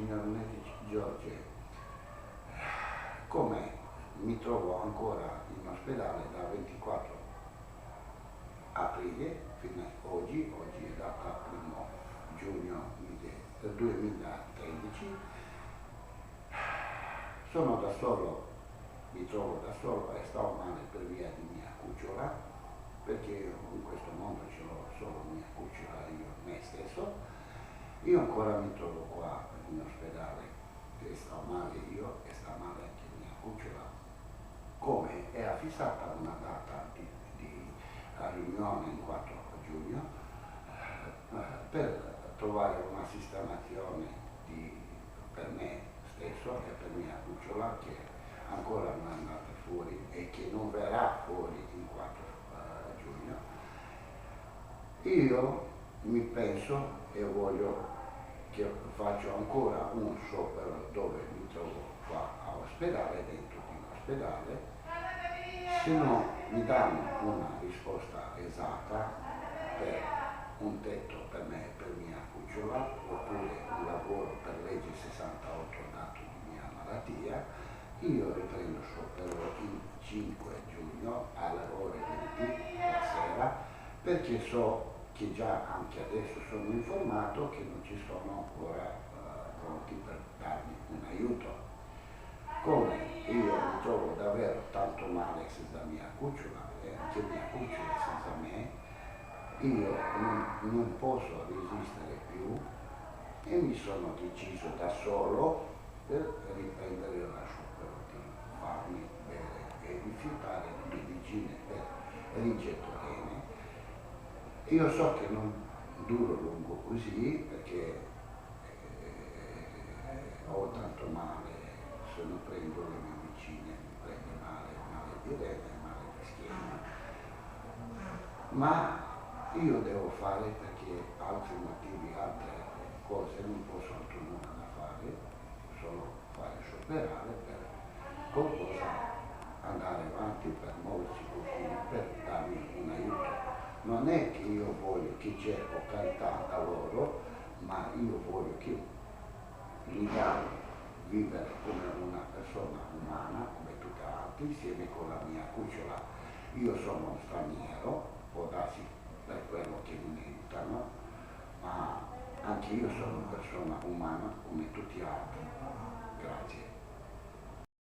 signor Giorgi, come mi trovo ancora in ospedale da 24 aprile fino a oggi è data 1 giugno del 2013, sono da solo, mi trovo da solo e sto male per via di mia cucciola, perché io in questo mondo ce l'ho solo mia cucciola, io me stesso. Io ancora mi trovo qua in ospedale e sto male io e sta male anche mia cucciola. Come è fissata una data di riunione il 4 giugno per trovare una sistemazione per me stesso e per mia cucciola che ancora non è andata fuori e che non verrà fuori il 4 giugno. Io mi penso e voglio che faccio ancora un sciopero dove mi trovo qua a ospedale, dentro di un ospedale, se no mi danno una risposta esatta per un tetto per me e per mia cucciola, oppure un lavoro per legge 68 dato di mia malattia, io riprendo sciopero il 5 giugno alle ore 20 la sera, perché so che già anche adesso sono informato che non ci sono ancora pronti per darmi un aiuto. Come io mi trovo davvero tanto male senza mia cucciola e anche mia cucciola senza me, io non posso resistere più e mi sono deciso da solo per riprendere la sciopero di farmi bere e rifiutare le medicine per ringettorene. Io so che non duro lungo così perché ho tanto male, se non prendo le medicine mi prende male di rene, male di schiena, ma io devo fare perché altri motivi, altre cose non posso altro nulla da fare, solo fare scioperare per qualcosa andare avanti, per muoversi qualcuno, per darmi un aiuto. Non è che io voglio che cerco carità da loro, ma io voglio che mi danno vivere come una persona umana, come tutti gli altri, insieme con la mia cucciola. Io sono un straniero, può darsi per quello che mi aiutano, ma anche io sono una persona umana come tutti gli altri. Grazie.